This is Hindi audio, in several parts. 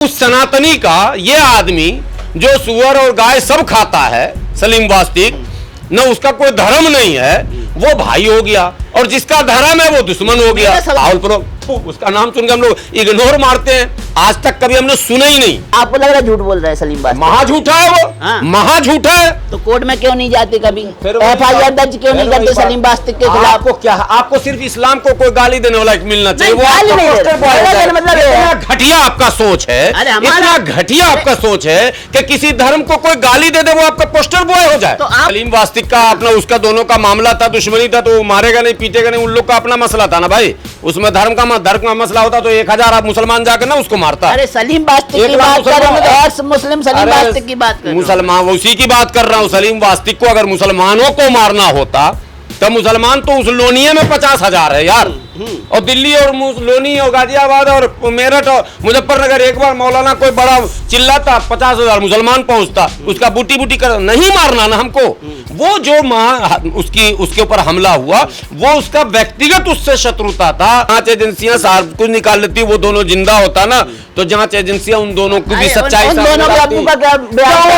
उस सनातनी का ये आदमी जो सुअर और गाय सब खाता है, सलीम वास्तिक, न उसका कोई धर्म नहीं है, वो भाई हो गया, और जिसका धर्म है वो दुश्मन हो गया। उसका नाम सुनकर हम लोग इग्नोर मारते हैं, आज तक कभी हमने सुना ही नहीं। आपको लग रहा है झूठ बोल रहा है सलीम वास्तिक? महा झूठा है वो। हाँ। महा झूठा है। तो कोर्ट में क्यों नहीं जाते कभी? FIR दर्ज क्यों नहीं करते सलीम वास्तिक के खिलाफ? आपको क्या, आपको सिर्फ इस्लाम को कोई गाली देने वाला मिलना चाहिए। वो गाली नहीं दे रहे। मतलब इतना घटिया आपका सोच है, इतना घटिया आपका सोच है कि किसी धर्म को कोई गाली दे दे वो आपका पोस्टर बॉय हो जाए। तो आप सलीम वास्तिक का अपना उसका दोनों का मामला था, दुश्मनी था, तो वो मारेगा नहीं पीटेगा नहीं, उन लोग का अपना मसला था ना भाई। उसमें धर्म का मसला होता तो 1000 आप मुसलमान जाकर ना उसको मारता। अरे सलीम वास्तिक की बात कर रहा हूं, एक्स मुस्लिम सलीम वास्तिक की बात कर रहा हूं। मुसलमान उसी की बात कर रहा हूँ। सलीम वास्तिक को अगर मुसलमानों को मारना होता तो मुसलमान तो उस लोनिये में 50,000 है यार, और दिल्ली और लोनी और गाजियाबाद और मेरठ और मुजफ्फरनगर एक बार मौलाना कोई बड़ा चिल्लाता 50,000 मुसलमान पहुंचता, उसका बूटी बूटी कर नहीं मारना ना हमको। वो जो उसके ऊपर हमला हुआ वो उसका व्यक्तिगत उससे शत्रुता था। जांच एजेंसियां साहब कुछ निकाल लेती, वो दोनों जिंदा होता ना तो जांच एजेंसियां उन दोनों को भी सच्चाई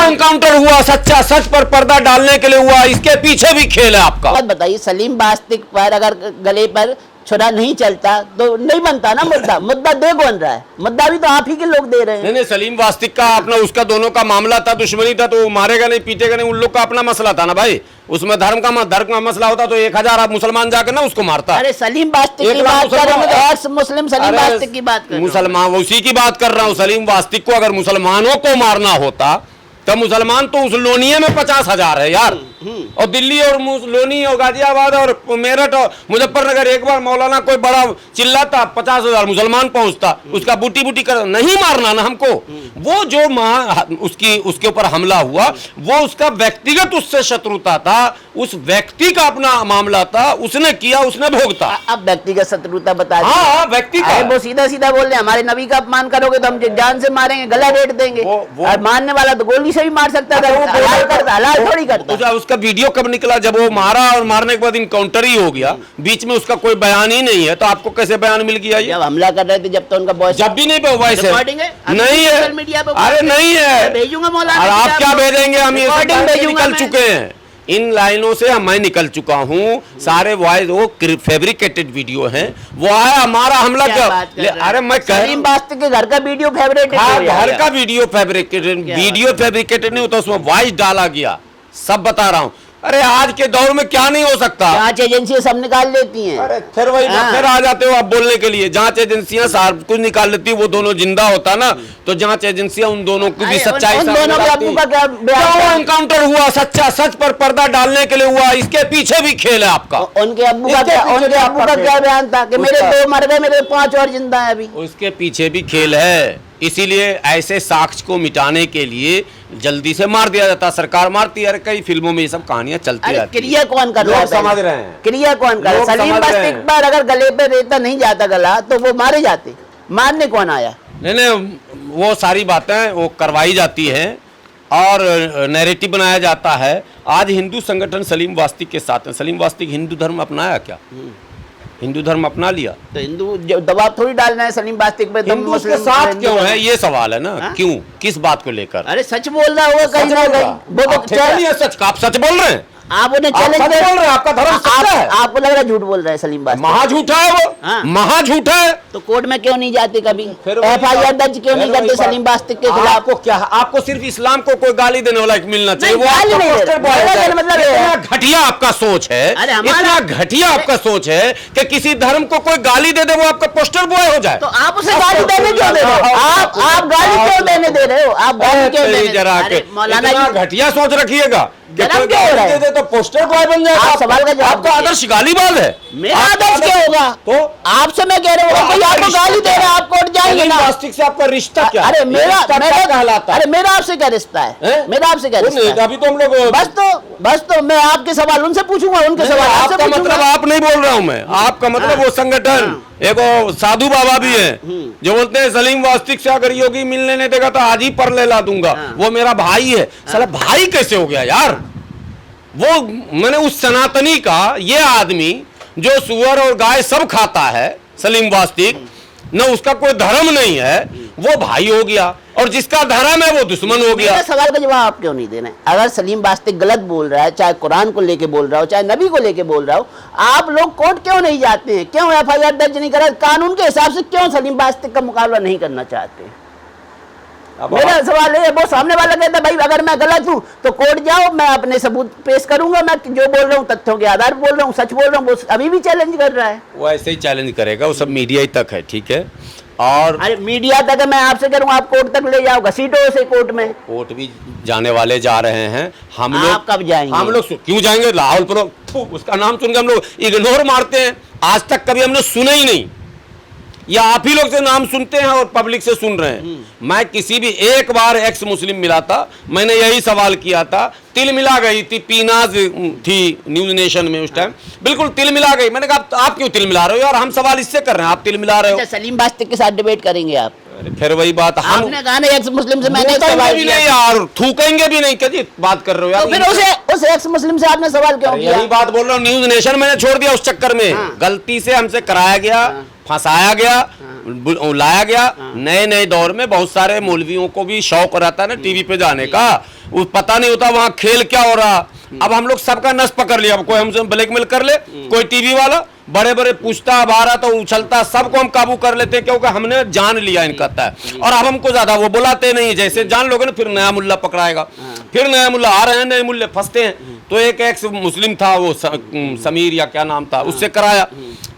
एनकाउंटर हुआ, सच्चा सच पर पर्दा डालने के लिए हुआ। इसके पीछे भी खेल है आपका। बताइए सलीम वास्तिक पर अगर गले पर छुरा नहीं चलता तो नहीं बनता ना मुद्दा। मुद्दा दे कौन रहा है? मुद्दा भी तो आप ही के लोग दे रहे हैं। नहीं, सलीम वास्तिक का अपना उसका दोनों का मामला था, दुश्मनी था, तो वो मारेगा नहीं पीटेगा नहीं, उन लोग का अपना मसला था ना भाई। उसमें धर्म का मसला होता तो 1000 आप मुसलमान जाकर ना उसको मारता। अरे सलीम वास्तिक की बात कर रहा हूं, एक्स मुस्लिम सलीम वास्तिक की बात कर रहा हूं। मुसलमान उसी की बात कर रहा हूँ। सलीम वास्तिक को अगर मुसलमानों को मारना होता तो मुसलमान तो उस लोनिये में 50,000 है यार, और दिल्ली और लोनी और गाजियाबाद और मेरठ और मुजफ्फरनगर एक बार मौलाना कोई बड़ा चिल्लाता 50,000 मुसलमान पहुंचता, उसका बूटी बूटी कर नहीं मारना ना हमको। वो जो उसके ऊपर हमला हुआ वो उसका व्यक्तिगत उससे शत्रुता था, उस व्यक्ति का अपना मामला था, उसने किया, उसने भोगता। अब व्यक्तिगत शत्रुता बता दी। हाँ, व्यक्ति का। वो सीधा सीधा बोल रहे हैं हमारे नबी का अपमान करोगे तो हम जान से मारेंगे, गला रेट देंगे। और मारने वाला तो गोली से भी मार सकता था, हलाल थोड़ी करता। उसका वीडियो कब निकला? जब वो मारा और मारने के बाद इनकाउंटर ही हो गया, बीच में उसका कोई बयान ही नहीं है, तो आपको कैसे बयान मिल गया? जब हमला कर रहे थे जब तो उनका वॉइस जब भी नहीं वॉइस है, नहीं है, अरे नहीं है, भेजूंगा मौलाना। और आप क्या भेजेंगे? हम ये निकल चुके हैं, इन लाइनों से मैं निकल चुका हूँ। सारे वॉइस वो फैब्रिकेटेड वीडियो हैं, वो आया हमारा हमला क्या? अरे मैं सलीम वास्तिक के घर का वीडियो फैब्रिकेटेड, घर का वीडियो फैब्रिकेटेड नहीं होता, उसमें वॉइस डाला गया, सब बता रहा हूँ। अरे आज के दौर में क्या नहीं हो सकता? जांच एजेंसियां सब निकाल लेती हैं। अरे फिर वही फिर आ जाते हो आप बोलने के लिए। जांच एजेंसियां साहब कुछ निकाल लेती, वो दोनों जिंदा होता ना तो जांच एजेंसियां उन दोनों को भी सच्चाई एनकाउंटर हुआ, सच्चा सच पर पर्दा डालने के लिए हुआ। इसके पीछे भी खेल है आपका। उनके अब्बू का क्या बयान था कि मेरे 2 मर गए, मेरे 5 और जिंदा है अभी? उसके पीछे भी खेल है, इसीलिए ऐसे साक्ष्य को मिटाने के लिए जल्दी से मार दिया जाता, सरकार मारती है। कई फिल्मों में ये सब कहानियां चलती रहती। क्रिया कौन कर रहा है? समझ रहे हैं क्रिया कौन कर रहा है? सलीम वास्तिक पर अगर गले पे रेता नहीं जाता गला तो वो मारे जाते, मारने कौन आया? नहीं, वो सारी बातें वो करवाई जाती हैं और नैरेटिव बनाया जाता है। आज हिंदू संगठन सलीम वास्तिक के साथ है। सलीम वास्तिक हिंदू धर्म अपनाया क्या? हिंदू धर्म अपना लिया तो हिंदू दबाव थोड़ी डालना है सलीम वास्तिक पे। हिंदू के साथ क्यों है ये सवाल है ना। क्यों, किस बात को लेकर? अरे सच बोल रहा होगा कहीं ना कहीं। सच आप सच बोल रहे हैं, आप उन्हें चैलेंज बोल रहे हैं, आपका धर्म सच्चा है। आपको लग रहा है झूठ बोल रहा है सलीम वास्तिक? महा झूठा है वो। महा झूठा है। तो कोर्ट में क्यों नहीं जाते कभी? FIR दर्ज क्यों नहीं करते सलीम वास्तिक के खिलाफ? आपको क्या, आपको सिर्फ इस्लाम को कोई गाली देने वाला मिलना चाहिए। वो इतना घटिया आपका सोच है, इतना घटिया आपका सोच है कि किसी धर्म को कोई गाली दे दे वो आपका पोस्टर बॉय हो जाए। तो आप उसे गाली देने क्यों दे रहे हो? आप गाली क्यों देने दे रहे हो? आप गाली क्यों दे रहे हो? मौलाना घटिया सोच रखिएगा। गलत क्या हो रहा है? तो पोस्टर बॉय बन जाएगा। आप सवाल का जवाब, आपका आदर्श गालीबाज है। मेरा आदर्श क्या होगा? तो आपसे मैं कह रहा हूँ कोई आपको गाली दे रहा है, आप कोर्ट जाएंगे ना? वास्तिक से आपका रिश्ता क्या? अरे मेरा कहलाता है। अरे मेरा आपसे क्या रिश्ता है? मेरा आपसे क्या रिश्ता है? अभी तो हम लोग बस तो मैं आपके सवाल उनसे पूछूंगा, उनके सवाल आपसे आपका मतलब आप नहीं बोल रहा हूँ मैं, आपका मतलब वो संगठन एक साधु बाबा भी है जो बोलते हैं सलीम वास्तिक से अगर योगी मिलने नहीं देगा तो आज ही पर ले ला दूंगा, वो मेरा भाई है। साला भाई कैसे हो गया यार? वो मैंने उस सनातनी का ये आदमी जो सुअर और गाय सब खाता है, सलीम वास्तिक, न उसका कोई धर्म नहीं है, वो भाई हो गया, और जिसका धर्म है वो दुश्मन हो गया। सवाल का जवाब आप क्यों नहीं दे रहे? अगर सलीम वास्तिक गलत बोल रहा है, चाहे कुरान को लेके बोल रहा हो, चाहे नबी को लेके बोल रहा हो, आप लोग कोर्ट क्यों नहीं जाते हैं? क्यों FIR दर्ज नहीं करा? कानून के हिसाब से क्यों सलीम वास्तिक का मुकाबला नहीं करना चाहते? मेरा सवाल है, वो सामने वाला कहता है भाई अगर मैं गलत हूं तो कोर्ट जाओ, मैं अपने सबूत पेश करूंगा, मैं जो बोल रहा हूँ तथ्यों के आधार बोल रहा हूँ, सच बोल रहा हूँ। वो अभी भी चैलेंज कर रहा है। वो ऐसे ही चैलेंज करेगा, वो सब मीडिया ही तक है, ठीक है। और अरे मीडिया तक है, मैं आपसे कह रहा हूँ आप कोर्ट तक ले जाओ, घसीटो उसे कोर्ट में। कोर्ट भी जाने वाले जा रहे हैं। हम लोग आप कब जाएंगे? हम लोग क्यों जाएंगे? राहुल प्रो उसका नाम सुनकर हम लोग इग्नोर मारते हैं। आज तक कभी हमने सुना ही नहीं, या आप ही लोग से नाम सुनते हैं और पब्लिक से सुन रहे हैं। मैं किसी भी एक बार एक्स मुस्लिम मिला था, मैंने यही सवाल किया था, तिल मिला गई थी, पीनाज थी न्यूज नेशन में उस टाइम, बिल्कुल तिल मिला गई। मैंने कहा आप क्यों तिल मिला रहे हो यार? हम सवाल इससे कर रहे हैं, आप तिल मिला रहे हो। अच्छा, सलीम वास्तिक के साथ डिबेट करेंगे आप? फिर वही बात, आपने कहा ना एक्स मुस्लिम से मैंने सवाल भी नहीं यार, थूकेंगे भी नहीं, क्या बात कर रहे हो यार? तो फिर उस एक्स मुस्लिम से आपने सवाल क्यों किया? यही बात बोल रहा हूँ, न्यूज नेशन मैंने छोड़ दिया उस चक्कर में। गलती से हमसे कराया गया, फंसाया गया, लाया गया। नए नए दौर में बहुत सारे मौलवियों को भी शौक रहता है ना टीवी पे जाने का, वो पता नहीं होता वहां खेल क्या हो रहा। अब हम लोग सबका नस पकड़ लिया, कोई हमसे ब्लैकमेल कर ले, कोई टीवी वाला बड़े बड़े पूछता बारा तो उछलता, सबको हम काबू कर लेते हैं, क्योंकि हमने जान लिया इनका तय। और अब हमको ज्यादा वो बुलाते नहीं, जैसे जान लोगे ना फिर नया मुल्ला पकड़ाएगा, फिर नया मुल्ला आ रहे हैं, नए मुल्ले फंसते हैं। तो एक एक्स मुस्लिम था, वो समीर या क्या नाम था, उससे कराया।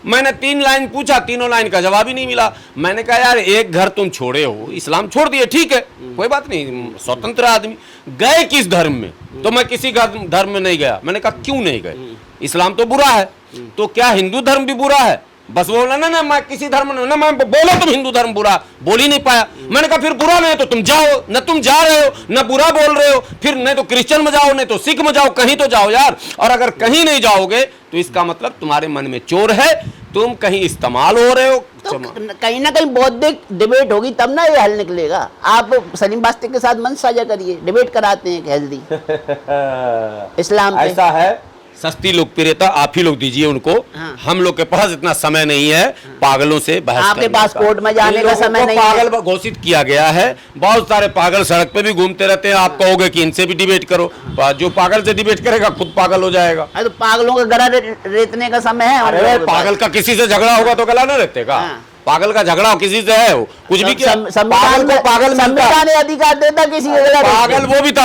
मैंने 3 लाइन पूछा, तीनों लाइन का जवाब ही नहीं मिला। मैंने कहा यार एक घर तुम छोड़े हो, इस्लाम छोड़ दिए, ठीक है कोई बात नहीं, स्वतंत्र आदमी, गए किस धर्म में? तो मैं किसी धर्म में नहीं गया। मैंने कहा क्यों नहीं गए? इस्लाम तो बुरा है, तो क्या हिंदू धर्म भी बुरा है? बस बोला ना मैं किसी धर्म ना, मैं बोला तुम हिंदू धर्म बुरा, बोल ही नहीं पाया। मैंने कहा फिर बुरा नहीं तो तुम जाओ, न तुम जा रहे हो न बुरा बोल रहे हो, फिर नहीं तो क्रिश्चियन में जाओ, नहीं तो सिख में जाओ, कहीं तो जाओ यार। और अगर कहीं नहीं जाओगे तो इसका मतलब तुम्हारे मन में चोर है, तुम कहीं इस्तेमाल हो रहे हो। तो कहीं ना कहीं बौद्धिक डिबेट होगी तब ना ये हल निकलेगा। आप सलीम वास्तिक के साथ मंच साझा करिए, डिबेट कराते हैं हेल्दी इस्लाम पे। ऐसा है, सस्ती लोकप्रियता आप ही लोग दीजिए उनको। हाँ। हम लोग के पास इतना समय नहीं है पागलों से बहस आपके पास कोर्ट में जाने का समय नहीं है। पागल घोषित किया गया है, बहुत सारे पागल सड़क पे भी घूमते रहते हैं। आप कहोगे कि इनसे भी डिबेट करो, जो पागल से डिबेट करेगा खुद पागल हो जाएगा। तो पागलों का गला रेतने का समय है। अरे पागल का किसी से झगड़ा होगा तो गला न रेतेगा? पागल का झगड़ा किसी से है, वो कुछ भी किया, पागल को पागल संविधान अधिकार देता किसी का? पागल वो भी था,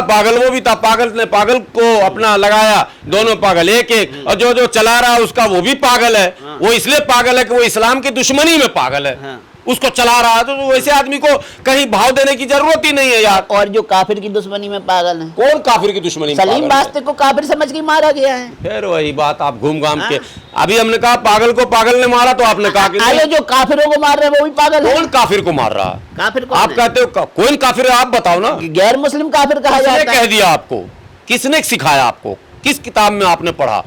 पागल ने पागल को अपना लगाया, दोनों पागल एक एक। और जो चला रहा उसका वो भी पागल है। वो इसलिए पागल है कि वो इस्लाम की दुश्मनी में पागल है, उसको चला रहा है। तो वैसे आदमी को कहीं भाव देने की जरूरत ही नहीं है यार। और जो काफिर की दुश्मनी में पागल है, कौन काफिर की दुश्मनी में? सलीम वास्तिक को काफिर समझ के मारा गया है। फिर वही बात आप घूम घाम के, अभी हमने कहा पागल को पागल ने मारा, तो आपने कहा कि जो काफिरों को मार रहे हैं वो भी पागल है। कौन काफिर को मार रहा? काफिर को आप कहते हो कौन काफिर है? आप बताओ ना। गैर मुस्लिम काफिर कहा जाता है। कह दिया आपको? किसने सिखाया आपको? किस किताब में आपने पढ़ा?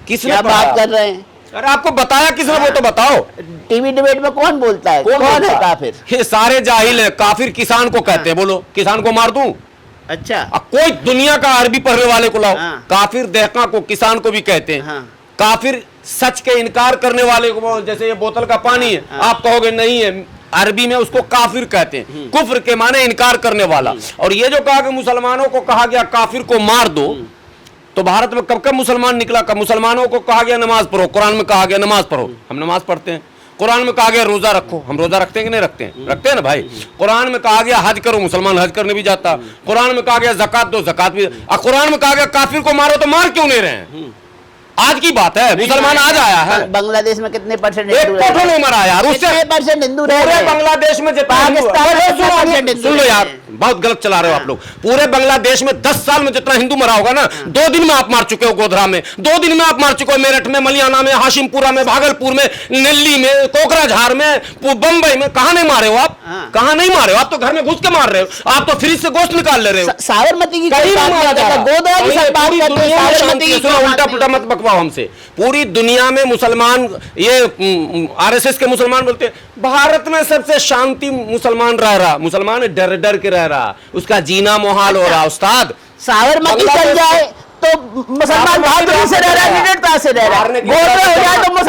किसने बात कर रहे हैं? अरे आपको बताया किसने? वो तो बताओ। टीवी डिबेट में कौन बोलता है? कौन है काफिर? ये सारे जाहिल है। काफिर किसान को कहते हैं। बोलो किसान को मार दूं? अच्छा, कोई दुनिया का अरबी पढ़ने वाले को लाओ। काफिर देहका को किसान को भी कहते हैं। काफिर सच के इनकार करने वाले को, जैसे ये बोतल का पानी है, आप कहोगे नहीं है, अरबी में उसको काफिर कहते हैं। कुफ्र के माने इनकार करने वाला। और ये जो कहा कि मुसलमानों को कहा गया काफिर को मार दो, तो भारत में कब कब मुसलमान निकला? कब मुसलमानों को कहा गया नमाज पढ़ो? कुरान में कहा गया नमाज पढ़ो, हम नमाज पढ़ते हैं। कुरान में कहा गया रोजा रखो, हम रोजा रखते हैं कि नहीं रखते हैं? रखते हैं ना भाई। कुरान में कहा गया हज करो, मुसलमान हज करने भी जाता। कुरान में कहा गया ज़कात दो, ज़कात भी। कुरान में कहा गया काफिर को मारो, तो मार क्यों नहीं रहे हैं? आज की बात है, मुसलमान आज आया है। बांग्लादेश में कितने परसेंट हिंदू नहीं मरा यार, उससे परसेंट हिंदू रह रहे हैं बांग्लादेश में। सुन लो यार, बहुत गलत चला रहे हो आप लोग। पूरे बांग्लादेश में 10 साल में जितना हिंदू मरा होगा ना, 2 दिन में आप मार चुके हो। गोधरा में 2 दिन में आप मार चुके हो, मेरठ में, मलियाना में, हाशिमपुरा में, भागलपुर में, दिल्ली में, कोकराझार में, बंबई में। कहां नहीं मारे हो आप? कहां नहीं मारे हो आप? तो घर में घुस के मार रहे हो आप, तो फ्रिज से गोश्त निकाल ले रहे हो। साबरमती की उल्टा पुल्टा मत बकवाओ हमसे। पूरी दुनिया में मुसलमान, ये आरएसएस के मुसलमान बोलते हैं भारत में सबसे शांति मुसलमान रह रहा। मुसलमान डर डर के रह रहा, उसका जीना मुहाल हो रहा। उस्ताद साबरमती चल जाए तो मुसलमान बहादुरी से रह रहा है, निडरता से रह रहा है।